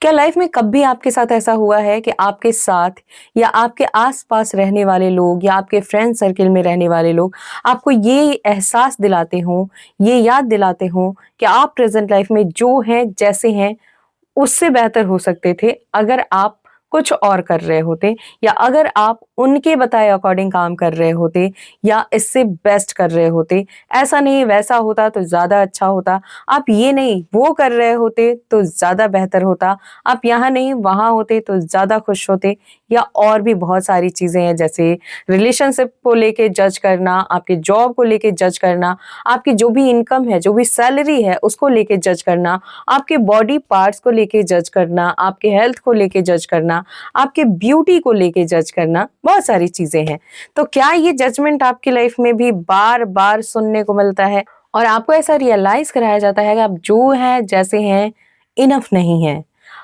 क्या लाइफ में कभी आपके साथ ऐसा हुआ है कि आपके साथ या आपके आस-पास रहने वाले लोग या आपके फ्रेंड सर्किल में रहने वाले लोग आपको ये एहसास दिलाते हों, ये याद दिलाते हों कि आप प्रेज़ेंट लाइफ में जो हैं, जैसे हैं, उससे बेहतर हो सकते थे अगर आप कुछ और कर रहे होते या अगर आप उनके बताए अकॉर्डिंग काम कर रहे होते या इससे बेस्ट कर रहे होते। ऐसा नहीं वैसा होता तो ज़्यादा अच्छा होता। आप ये नहीं वो कर रहे होते तो ज़्यादा बेहतर होता। आप यहाँ नहीं वहाँ होते तो ज़्यादा खुश होते या और भी बहुत सारी चीज़ें हैं जैसे रिलेशनशिप को लेके जज करना, आपके जॉब को लेके जज करना, आपकी जो भी इनकम है, जो भी सैलरी है उसको लेके जज करना, आपके बॉडी पार्ट्स को लेके जज करना, आपके हेल्थ को लेके जज करना, आपके ब्यूटी को लेके जज करना, बहुत सारी चीजें हैं। तो क्या ये जजमेंट आपकी लाइफ में भी बार-बार सुनने को मिलता है और आपको ऐसा रियलाइज कराया जाता है कि आप जो हैं, जैसे हैं, इनफ नहीं हैं।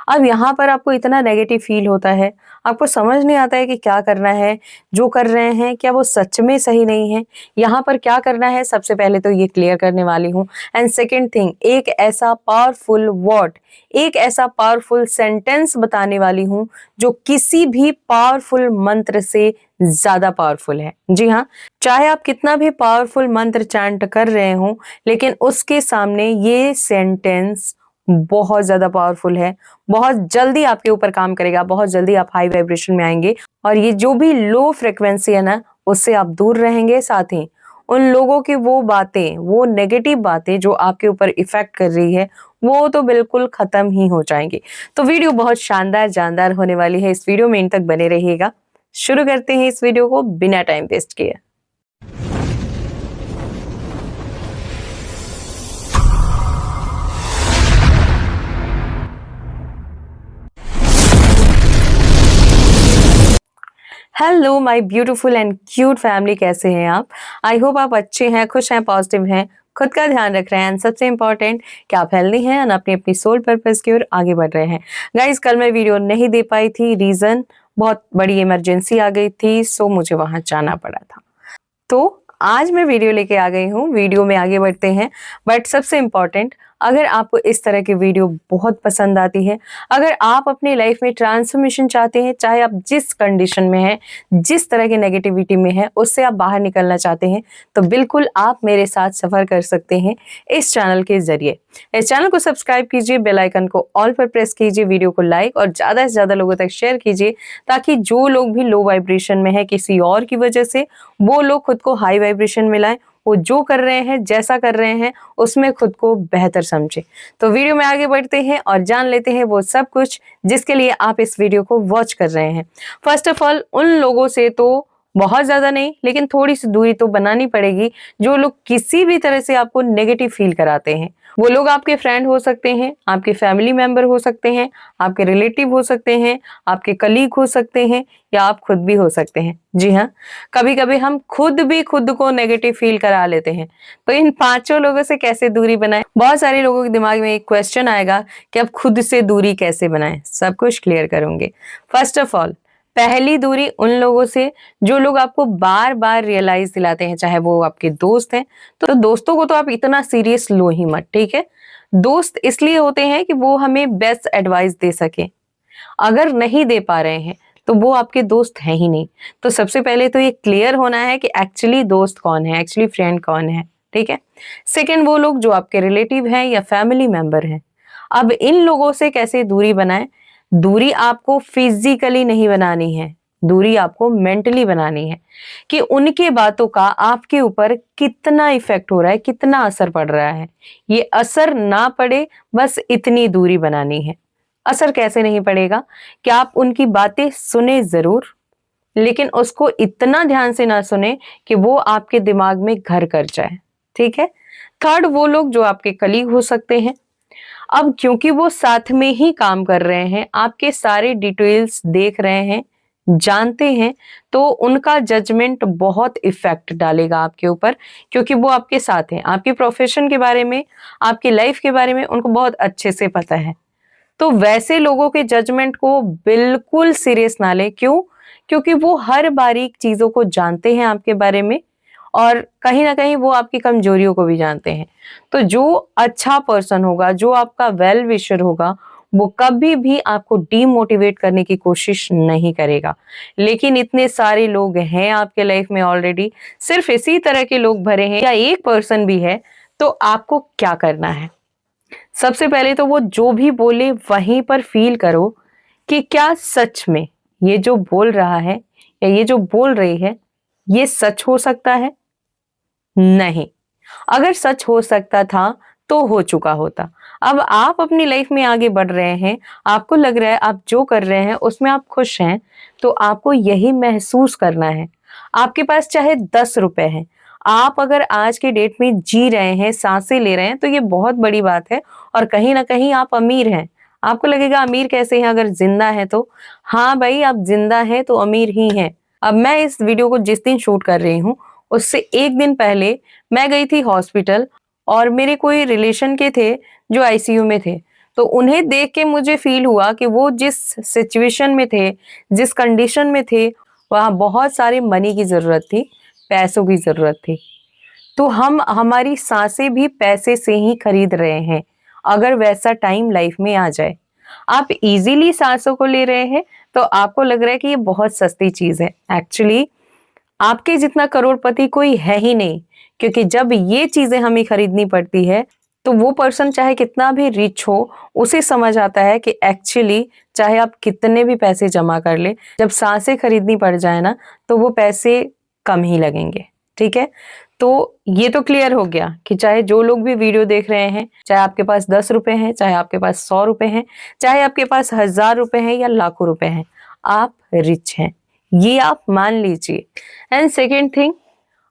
अब यहाँ पर आपको इतना नेगेटिव फील होता है, आपको समझ नहीं आता है कि क्या करना है, जो कर रहे हैं क्या वो सच में सही नहीं है? यहाँ पर क्या करना है सबसे पहले तो ये क्लियर करने वाली हूँ। एंड सेकंड थिंग, एक ऐसा पावरफुल वर्ड, एक ऐसा पावरफुल सेंटेंस बताने वाली हूँ जो किसी भी पावरफुल मंत्र से ज़्यादा पावरफुल है। जी हाँ, चाहे आप कितना भी पावरफुल मंत्र चैंट कर रहे हों, लेकिन उसके सामने ये सेंटेंस बहुत ज़्यादा पावरफुल है। बहुत जल्दी आपके ऊपर काम करेगा, बहुत जल्दी आप हाई वाइब्रेशन में आएँगे और ये जो भी लो फ्रीक्वेंसी है ना, उससे आप दूर रहेंगे। साथ ही उन लोगों की वो बातें, वो नेगेटिव बातें जो आपके ऊपर इफ़ेक्ट कर रही है, वो तो बिल्कुल ख़त्म ही हो जाएँगी। तो वीडियो बहुत शानदार, जानदार होने वाली है। इस वीडियो में एंड तक बने रहिएगा। शुरू करते हैं इस वीडियो को बिना टाइम वेस्ट किए। Hello my beautiful and cute family, कैसे हैं आप? आई होप आप अच्छे हैं, खुश हैं, पॉजिटिव हैं, खुद का ध्यान रख रहे हैं एंड सबसे इम्पोर्टेंट कि आप हेल्दी हैं और अपनी अपनी सोल पर्पस की ओर आगे बढ़ रहे हैं। गाइस, कल मैं वीडियो नहीं दे पाई थी, रीज़न बहुत बड़ी इमरजेंसी आ गई थी, सो मुझे वहाँ जाना पड़ा था। तो आज मैं वीडियो लेके आ गई हूँ, वीडियो में आगे बढ़ते हैं। बट सबसे इम्पोर्टेंट, अगर आपको इस तरह की वीडियो बहुत पसंद आती है, अगर आप अपनी लाइफ में ट्रांसफॉर्मेशन चाहते हैं, चाहे आप जिस कंडीशन में हैं, जिस तरह की नेगेटिविटी में हैं, उससे आप बाहर निकलना चाहते हैं, तो बिल्कुल आप मेरे साथ सफ़र कर सकते हैं इस चैनल के ज़रिए। इस चैनल को सब्सक्राइब कीजिए, बेल आइकन को ऑल पर प्रेस कीजिए, वीडियो को लाइक और ज़्यादा से ज़्यादा लोगों तक शेयर कीजिए ताकि जो लोग भी लो वाइब्रेशन में है किसी और की वजह से, वो लोग खुद को हाई वाइब्रेशन में लाएं, वो जो कर रहे हैं, जैसा कर रहे हैं, उसमें खुद को बेहतर समझें। तो वीडियो में आगे बढ़ते हैं और जान लेते हैं वो सब कुछ जिसके लिए आप इस वीडियो को वॉच कर रहे हैं। फर्स्ट ऑफ ऑल, उन लोगों से तो बहुत ज़्यादा नहीं, लेकिन थोड़ी-सी दूरी तो बनानी पड़ेगी, जो लोग किसी भी तरह से आपको नेगेटिव फील कराते हैं। वो लोग आपके फ्रेंड हो सकते हैं, आपके फैमिली मेंबर हो सकते हैं, आपके रिलेटिव हो सकते हैं, आपके कलीग हो सकते हैं या आप खुद भी हो सकते हैं। जी हाँ, कभी-कभी हम खुद भी खुद को नेगेटिव फील करा लेते हैं। तो इन पाँचों लोगों से कैसे दूरी बनाएँ? बहुत सारे लोगों के दिमाग में एक क्वेश्चन आएगा कि अब खुद से दूरी कैसे बनाएँ? सब कुछ क्लियर करूँगी। फर्स्ट ऑफ ऑल, पहली दूरी उन लोगों से जो लोग आपको बार-बार रियलाइज़ दिलाते हैं, चाहे वो आपके दोस्त हैं, तो दोस्तों को तो आप इतना सीरियस लो ही मत, ठीक है? दोस्त इसलिए होते हैं कि वो हमें बेस्ट एडवाइस दे सकें। अगर नहीं दे पा रहे हैं, तो वो आपके दोस्त हैं ही नहीं। तो सबसे पहले तो ये क्लियर होना है कि एक्चुअली दोस्त कौन है, एक्चुअली फ्रेंड कौन है, ठीक है? सेकंड, वो लोग जो आपके रिलेटिव हैं या फैमिली मेंबर हैं। अब इन लोगों से कैसे दूरी बनाएँ? दूरी आपको फिज़िकली नहीं बनानी है, दूरी आपको मेंटली बनानी है कि उनके बातों का आपके ऊपर कितना इफ़ेक्ट हो रहा है, कितना असर पड़ रहा है। ये असर ना पड़े, बस इतनी दूरी बनानी है। असर कैसे नहीं पड़ेगा कि आप उनकी बातें सुने ज़रूर, लेकिन उसको इतना ध्यान से ना सुने कि वो आपके दिमाग में घर कर जाए, ठीक है? थर्ड, वो लोग जो आपके कलीग हो सकते हैं। अब क्योंकि वो साथ में ही काम कर रहे हैं, आपके सारे डिटेल्स देख रहे हैं, जानते हैं, तो उनका जजमेंट बहुत इफ़ेक्ट डालेगा आपके ऊपर क्योंकि वो आपके साथ हैं। आपके प्रोफ़ेशन के बारे में, आपकी लाइफ़ के बारे में उनको बहुत अच्छे से पता है। तो वैसे लोगों के जजमेंट को बिल्कुल सीरियस ना लें। क्यों? क्योंकि वो हर बारीक चीज़ों को जानते हैं आपके बारे में और कहीं न कहीं वो आपकी कमजोरियों को भी जानते हैं। तो जो अच्छा पर्सन होगा, जो आपका वेल विशर होगा, वो कभी भी आपको डीमोटिवेट करने की कोशिश नहीं करेगा। लेकिन इतने सारे लोग हैं आपके लाइफ में ऑलरेडी, सिर्फ इसी तरह के लोग भरे हैं या एक पर्सन भी है, तो आपको क्या करना है? सबसे पहले तो वो जो भी बोले वहीं पर फील करो कि क्या सच में ये जो बोल रहा है या ये जो बोल रही है, ये सच हो सकता है? नहीं। अगर सच हो सकता था तो हो चुका होता। अब आप अपनी लाइफ में आगे बढ़ रहे हैं, आपको लग रहा है आप जो कर रहे हैं उसमें आप खुश हैं, तो आपको यही महसूस करना है। आपके पास चाहे 10 रुपए हैं, आप अगर आज के डेट में जी रहे हैं, सांसें ले रहे हैं, तो ये बहुत बड़ी बात है और कहीं न कहीं आप अमीर हैं। आपको लगेगा अमीर कैसे हैं अगर जिंदा हैं तो? हाँ भाई, आप जिंदा हैं तो अमीर ही हैं। अब मैं इस वीडियो को जिस दिन शूट कर रही हूँ, उससे 1 दिन पहले मैं गई थी हॉस्पिटल और मेरे कोई रिलेशन के थे जो आईसीयू में थे। तो उन्हें देख के मुझे फ़ील हुआ कि वो जिस सिचुएशन में थे, जिस कंडीशन में थे, वहाँ बहुत सारे मनी की ज़रूरत थी, पैसों की ज़रूरत थी। तो हम हमारी सांसें भी पैसे से ही खरीद रहे हैं, अगर वैसा टाइम लाइफ में आ जाए। आप इज़िली सांसों को ले रहे हैं, तो आपको लग रहा है कि ये बहुत सस्ती चीज़ है। एक्चुअली आपके जितना करोड़पति कोई है ही नहीं, क्योंकि जब ये चीजें हमें खरीदनी पड़ती है, तो वो पर्सन चाहे कितना भी रिच हो, उसे समझ आता है कि एक्चुअली चाहे आप कितने भी पैसे जमा कर ले, जब सांसें खरीदनी पड़ जाए ना, तो वो पैसे कम ही लगेंगे। ठीक है? तो ये तो क्लियर हो गया कि चाहे जो लोग भी वीडियो देख रहे हैं, चाहे आपके पास 10 रुपए हैं, चाहे आपके पास 100 रुपए हैं, चाहे आपके पास 1000 रुपए हैं या लाखों रुपए हैं, आप रिच हैं। ये आप मान लीजिए। एंड सेकेंड थिंग,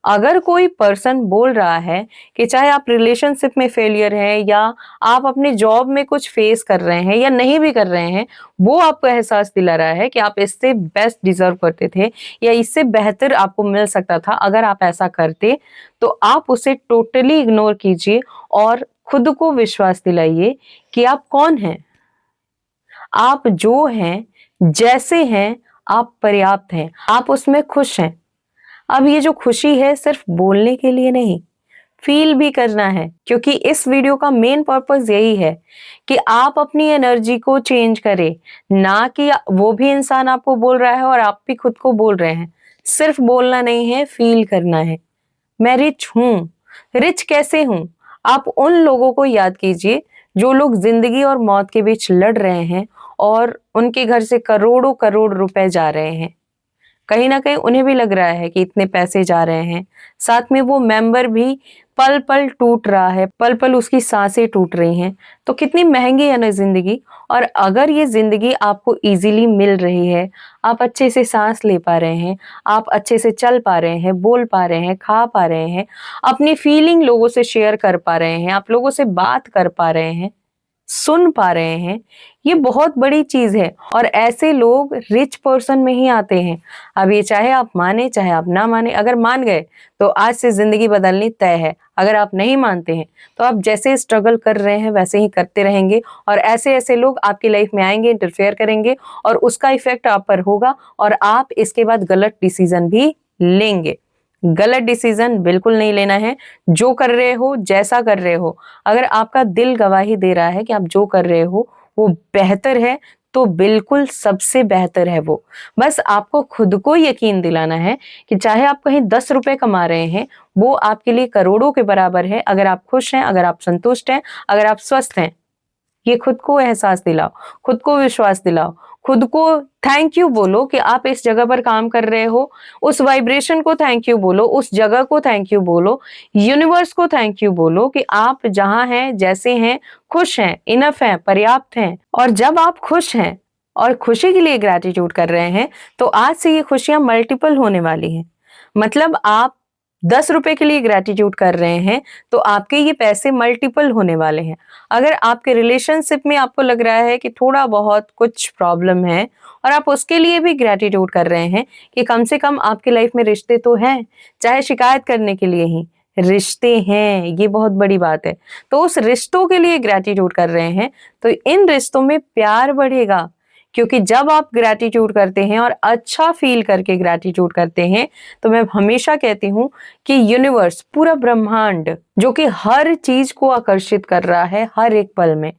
अगर कोई पर्सन बोल रहा है कि चाहे आप रिलेशनशिप में फेलियर हैं या आप अपने जॉब में कुछ फेस कर रहे हैं या नहीं भी कर रहे हैं, वो आपको एहसास दिला रहा है कि आप इससे बेस्ट डिजर्व करते थे या इससे बेहतर आपको मिल सकता था अगर आप ऐसा करते, तो आप उसे टोटली इग्नोर कीजिए और खुद को विश्वास दिलाइए कि आप कौन हैं। आप जो हैं, जैसे हैं, आप पर्याप्त हैं, आप उसमें खुश हैं। अब ये जो खुशी है सिर्फ बोलने के लिए नहीं, फील भी करना है, क्योंकि इस वीडियो का मेन पर्पस यही है कि आप अपनी एनर्जी को चेंज करें, ना कि वो भी इंसान आपको बोल रहा है और आप भी खुद को बोल रहे हैं। सिर्फ बोलना नहीं है, फील करना है। मैं रिच हूं। रिच कैसे हूं? आप उन लोगों को याद कीजिए जो लोग जिंदगी और मौत के बीच लड़ रहे हैं और उनके घर से करोड़ों करोड़ रुपए जा रहे हैं। कहीं न कहीं उन्हें भी लग रहा है कि इतने पैसे जा रहे हैं। साथ में वो मेंबर भी पल-पल टूट रहा है, पल-पल उसकी साँसें टूट रही हैं। तो कितनी महँगी है ना ज़िंदगी। और अगर ये ज़िंदगी आपको ईज़िली मिल रही है, आप अच्छे से साँस ले पा रहे हैं, आप अच्छे से चल पा रहे हैं, बोल पा रहे हैं, खा पा रहे हैं, अपनी फीलिंग लोगों से शेयर कर पा रहे हैं, आप लोगों से बात कर पा रहे हैं, सुन पा रहे हैं, ये बहुत बड़ी चीज है और ऐसे लोग रिच पर्सन में ही आते हैं। अब ये चाहे आप माने चाहे आप ना माने, अगर मान गए तो आज से जिंदगी बदलनी तय है। अगर आप नहीं मानते हैं तो आप जैसे स्ट्रगल कर रहे हैं वैसे ही करते रहेंगे और ऐसे ऐसे लोग आपकी लाइफ में आएंगे, इंटरफेयर करेंगे और उसका इफेक्ट आप पर होगा और आप इसके बाद गलत डिसीजन भी लेंगे। गलत डिसीजन बिल्कुल नहीं लेना है। जो कर रहे हो, जैसा कर रहे हो, अगर आपका दिल गवाही दे रहा है कि आप जो कर रहे हो वो बेहतर है, तो बिल्कुल सबसे बेहतर है वो। बस आपको खुद को यकीन दिलाना है कि चाहे आप कहीं 10 रुपए कमा रहे हैं, वो आपके लिए करोड़ों के बराबर है अगर आप खुश हैं, अगर आप संतुष्ट हैं, अगर आप स्वस्थ हैं। ये खुद को एहसास दिलाओ, खुद को विश्वास दिलाओ, खुद को थैंक यू बोलो कि आप इस जगह पर काम कर रहे हो, उस वाइब्रेशन को थैंक यू बोलो, उस जगह को थैंक यू बोलो, यूनिवर्स को थैंक यू बोलो कि आप जहां हैं, जैसे हैं, खुश हैं, इनफ हैं, पर्याप्त हैं। और जब आप खुश हैं और खुशी के लिए ग्रैटिट्यूड कर रहे हैं, तो आज से ये खुशियां मल्टीपल होने वाली हैं। मतलब आप 10 रुपए के लिए ग्रैटिट्यूड कर रहे हैं, तो आपके ये पैसे मल्टीपल होने वाले हैं। अगर आपके रिलेशनशिप में आपको लग रहा है कि थोड़ा बहुत कुछ प्रॉब्लम है और आप उसके लिए भी ग्रैटिट्यूड कर रहे हैं कि कम से कम आपकी लाइफ में रिश्ते तो हैं, चाहे शिकायत करने के लिए ही रिश्ते हैं, ये बहुत बड़ी बात है। तो उस रिश्तों के लिए ग्रैटिट्यूड कर रहे हैं, तो इन रिश्तों में प्यार बढ़ेगा, क्योंकि जब आप ग्रैटिट्यूड करते हैं और अच्छा फील करके ग्रैटिट्यूड करते हैं, तो मैं हमेशा कहती हूँ कि यूनिवर्स, पूरा ब्रह्मांड, जो कि हर चीज को आकर्षित कर रहा है हर एक पल में,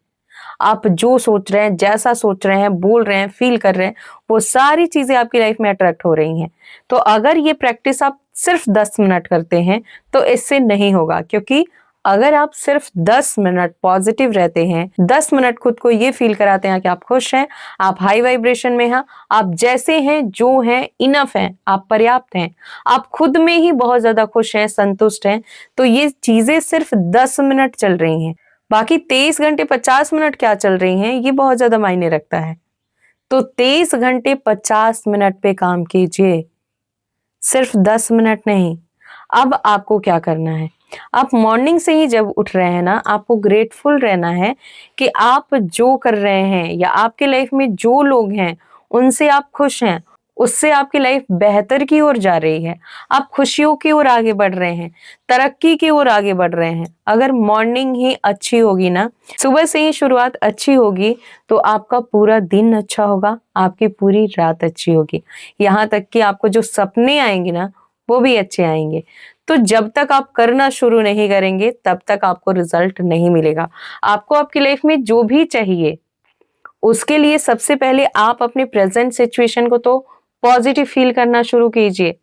आप जो सोच रहे हैं, जैसा सोच रहे हैं, बोल रहे हैं, फील कर रहे हैं, वो सारी चीजें आपकी लाइफ में अट्रैक्ट हो रही हैं। तो अगर ये प्रैक्टिस आप सिर्फ 10 मिनट करते हैं तो इससे नहीं होगा, क्योंकि अगर आप सिर्फ 10 मिनट पॉजिटिव रहते हैं, 10 मिनट खुद को ये फील कराते हैं कि आप खुश हैं, आप हाई वाइब्रेशन में हैं, आप जैसे हैं, जो हैं, इनफ हैं, आप पर्याप्त हैं, आप खुद में ही बहुत ज्यादा खुश हैं, संतुष्ट हैं, तो ये चीजें सिर्फ 10 मिनट चल रही हैं। बाकी 23 घंटे 50 मिनट क्या चल रही हैं, ये बहुत ज्यादा मायने रखता है। तो 23 घंटे 50 मिनट पे काम कीजिए, सिर्फ 10 मिनट नहीं। अब आपको क्या करना है, आप मॉर्निंग से ही जब उठ रहे हैं ना, आपको ग्रेटफुल रहना है कि आप जो कर रहे हैं या आपके लाइफ में जो लोग हैं उनसे आप खुश हैं, उससे आपकी लाइफ बेहतर की ओर जा रही है, आप खुशियों की ओर आगे बढ़ रहे हैं, तरक्की की ओर आगे बढ़ रहे हैं। अगर मॉर्निंग ही अच्छी होगी ना, सुबह से ही शुरुआत अच्छी होगी, तो आपका पूरा दिन अच्छा होगा, आपकी पूरी रात अच्छी होगी, यहाँ तक कि आपको जो सपने आएंगे ना वो भी अच्छे आएंगे। तो जब तक आप करना शुरू नहीं करेंगे तब तक आपको रिजल्ट नहीं मिलेगा। आपको आपकी लाइफ में जो भी चाहिए उसके लिए सबसे पहले आप अपने प्रेजेंट सिचुएशन को तो पॉजिटिव फील करना शुरू कीजिए।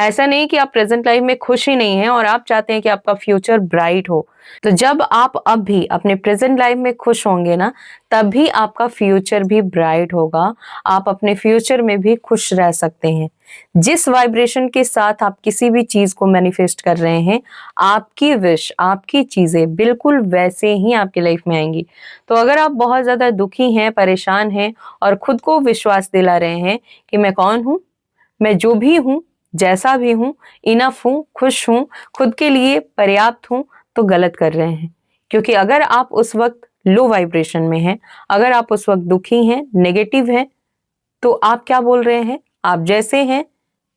ऐसा नहीं कि आप प्रेजेंट लाइफ में खुश ही नहीं हैं और आप चाहते हैं कि आपका फ्यूचर ब्राइट हो। तो जब आप अब भी अपने प्रेजेंट लाइफ में खुश होंगे ना, तभी आपका फ्यूचर भी ब्राइट होगा, आप अपने फ्यूचर में भी खुश रह सकते हैं। जिस वाइब्रेशन के साथ आप किसी भी चीज को मैनिफेस्ट कर रहे हैं, आपकी विश, आपकी चीजें बिल्कुल वैसे ही आपकी लाइफ में आएंगी। तो अगर आप बहुत ज्यादा दुखी हैं, परेशान हैं और खुद को विश्वास दिला रहे हैं कि मैं कौन हूं, मैं जो भी हूं, जैसा भी हूं, इनफ हूं, खुश हूं, खुद के लिए पर्याप्त हूं, तो गलत कर रहे हैं। क्योंकि अगर आप उस वक्त लो वाइब्रेशन में हैं, अगर आप उस वक्त दुखी हैं, नेगेटिव हैं, तो आप क्या बोल रहे हैं, आप जैसे हैं,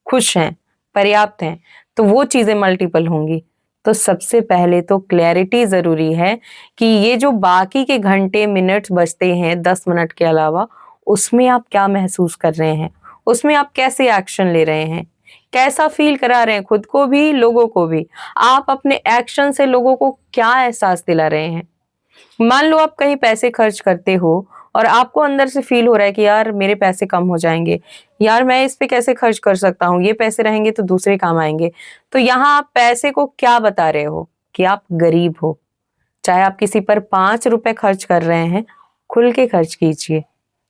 खुश हैं, पर्याप्त हैं, तो वो चीजें मल्टीपल होंगी। तो सबसे पहले तो क्लैरिटी जरूरी है कि ये जो बाकी के घंटे मिनट्स बचते हैं 10 मिनट के अलावा, उसमें आप क्या महसूस कर रहे हैं, उसमें आप कैसे एक्शन ले रहे हैं, कैसा फील करा रहे हैं खुद को भी, लोगों को भी। आप अपने एक्शन से लोगों को क्या एहसास दिला रहे हैं। मान लो आप कहीं पैसे खर्च करते हो और आपको अंदर से फील हो रहा है कि यार मेरे पैसे कम हो जाएंगे, यार मैं इस पे कैसे खर्च कर सकता हूँ, ये पैसे रहेंगे तो दूसरे काम आएंगे। तो यहाँ आप पैसे को क्या बता रहे हो कि आप गरीब हो। चाहे आप किसी पर 5 रुपए खर्च कर रहे हैं, खुल के खर्च कीजिए,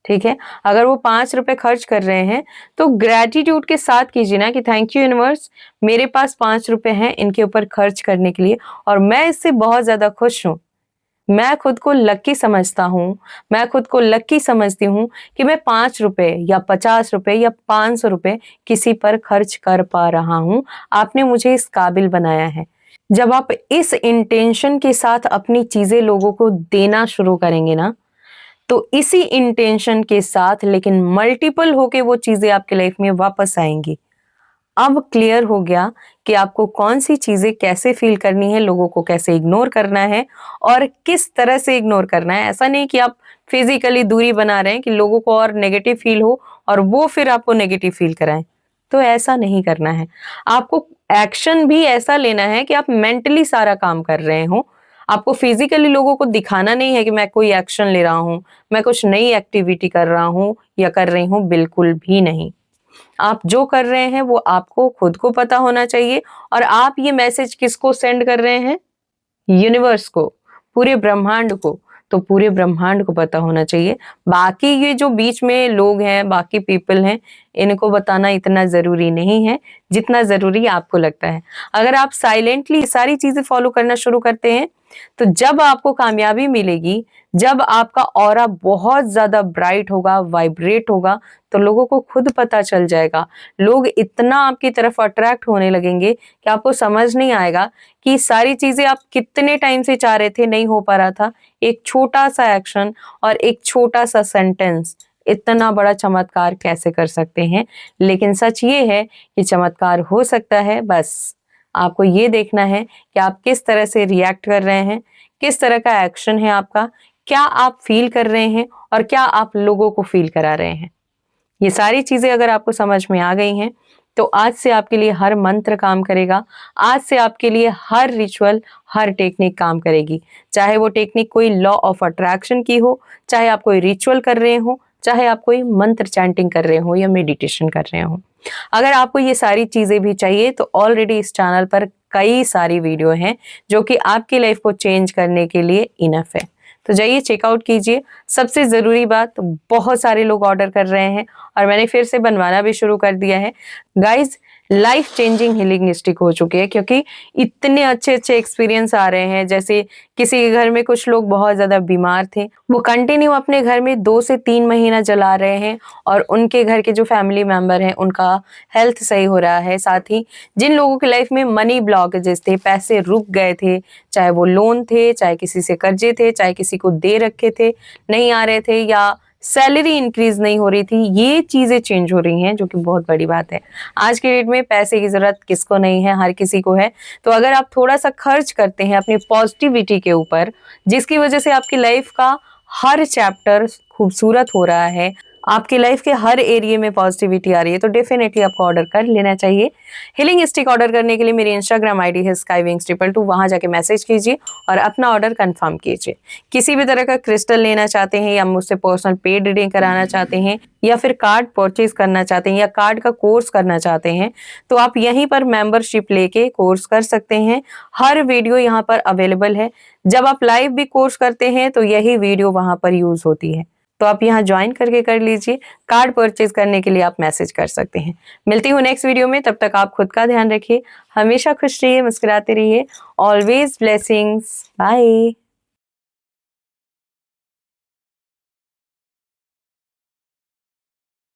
ठीक है। अगर वो 5 रुपए खर्च कर रहे हैं तो ग्रेटिट्यूड के साथ कीजिए ना कि थैंक यू यूनिवर्स, मेरे पास 5 रुपए हैं इनके ऊपर खर्च करने के लिए और मैं इससे बहुत ज्यादा खुश हूँ। मैं खुद को लकी समझता हूँ, मैं खुद को लकी समझती हूँ कि मैं 5 रुपए या 50 रुपए या 500 रुपए किसी पर खर्च कर पा रहा हूँ। आपने मुझे इस काबिल बनाया है। जब आप इस इंटेंशन के साथ अपनी चीजें लोगों को देना शुरू करेंगे ना, तो इसी इंटेंशन के साथ लेकिन मल्टीपल होके वो चीजें आपके लाइफ में वापस आएंगी। अब क्लियर हो गया कि आपको कौन सी चीजें कैसे फील करनी है, लोगों को कैसे इग्नोर करना है और किस तरह से इग्नोर करना है। ऐसा नहीं कि आप फिजिकली दूरी बना रहे हैं कि लोगों को और नेगेटिव फील हो और वो फिर आपको नेगेटिव फील कराएं, तो ऐसा नहीं करना है। आपको एक्शन भी ऐसा लेना है कि आप मेंटली सारा काम कर रहे हो। आपको फिजिकली लोगों को दिखाना नहीं है कि मैं कोई एक्शन ले रहा हूं, मैं कुछ नई एक्टिविटी कर रहा हूं या कर रही हूं, बिल्कुल भी नहीं। आप जो कर रहे हैं वो आपको खुद को पता होना चाहिए और आप ये मैसेज किसको सेंड कर रहे हैं, यूनिवर्स को, पूरे ब्रह्मांड को। तो पूरे ब्रह्मांड को पता होना चाहिए। बाकी ये जो बीच में लोग हैं, बाकी पीपल हैं, इनको बताना इतना जरूरी नहीं है जितना जरूरी आपको लगता है। अगर आप साइलेंटली सारी चीजें फॉलो करना शुरू करते हैं तो जब आपको कामयाबी मिलेगी, जब आपका ऑरा बहुत ज्यादा ब्राइट होगा, वाइब्रेट होगा, तो लोगों को खुद पता चल जाएगा। लोग इतना आपकी तरफ अट्रैक्ट होने लगेंगे कि आपको समझ नहीं आएगा कि सारी चीजें आप कितने टाइम से चाह रहे थे, नहीं हो पा रहा था। एक छोटा सा एक्शन और एक छोटा सा सेंटेंस इतना बड़ा चमत्कार कैसे कर सकते हैं। लेकिन सच ये है कि चमत्कार हो सकता है, बस आपको ये देखना है कि आप किस तरह से रिएक्ट कर रहे हैं, किस तरह का एक्शन है आपका, क्या आप फील कर रहे हैं और क्या आप लोगों को फील करा रहे हैं। ये सारी चीजें अगर आपको समझ में आ गई हैं तो आज से आपके लिए हर मंत्र काम करेगा, आज से आपके लिए हर रिचुअल, हर टेक्निक काम करेगी। चाहे वो टेक्निक कोई लॉ ऑफ अट्रैक्शन की हो, चाहे आप कोई रिचुअल कर रहे हो, चाहे आप कोई मंत्र चैंटिंग कर रहे हो या मेडिटेशन कर रहे हो। अगर आपको ये सारी चीजें भी चाहिए तो ऑलरेडी इस चैनल पर कई सारी वीडियो हैं जो कि आपकी लाइफ को चेंज करने के लिए इनफ है। तो जाइए चेकआउट कीजिए। सबसे ज़रूरी बात, बहुत सारे लोग ऑर्डर कर रहे हैं और मैंने फिर से बनवाना भी शुरू कर दिया है। Guys, life changing healing stick हो चुकी है क्योंकि इतने अच्छे अच्छे एक्सपीरियंस आ रहे हैं। जैसे किसी के घर में कुछ लोग बहुत ज़्यादा बीमार थे, वो कंटिन्यू अपने घर में 2 से 3 महीना जला रहे हैं और उनके घर के जो फैमिली मेंबर हैं उनका हेल्थ सही हो रहा है। साथ ही जिन लोगों की लाइफ में मनी ब्लॉकेजेस थे, पैसे रुक गए थे, चाहे वो लोन थे, चाहे किसी से कर्जे थे, चाहे किसी को दे रखे थे, नहीं आ रहे थे, या सैलरी इंक्रीज नहीं हो रही थी, ये चीजें चेंज हो रही हैं जो कि बहुत बड़ी बात है। आज के डेट में पैसे की जरूरत किसको नहीं है, हर किसी को है। तो अगर आप थोड़ा सा खर्च करते हैं अपनी पॉजिटिविटी के ऊपर, जिसकी वजह से आपकी लाइफ का हर चैप्टर खूबसूरत हो रहा है, आपकी लाइफ के हर एरिया में पॉजिटिविटी आ रही है, तो डेफिनेटली आपको ऑर्डर कर लेना चाहिए। हीलिंग स्टिक ऑर्डर करने के लिए मेरी इंस्टाग्राम आईडी है skywings222, वहां जाके मैसेज कीजिए और अपना ऑर्डर कंफर्म कीजिए। किसी भी तरह का क्रिस्टल लेना चाहते हैं या मुझसे पर्सनल पेड रीडिंग कराना चाहते हैं या फिर कार्ड परचेज करना चाहते हैं या कार्ड का कोर्स करना चाहते हैं, तो आप यहीं पर मेंबरशिप लेके कोर्स कर सकते हैं। हर वीडियो यहाँ पर अवेलेबल है। जब आप लाइव भी कोर्स करते हैं तो यही वीडियो वहां पर यूज होती है, तो आप यहाँ ज्वाइन करके कर लीजिए। कार्ड परचेज करने के लिए आप मैसेज कर सकते हैं। मिलती हूँ नेक्स्ट वीडियो में, तब तक आप खुद का ध्यान रखिए, हमेशा खुश रहिए, मुस्कुराते रहिए। Always blessings. बाय।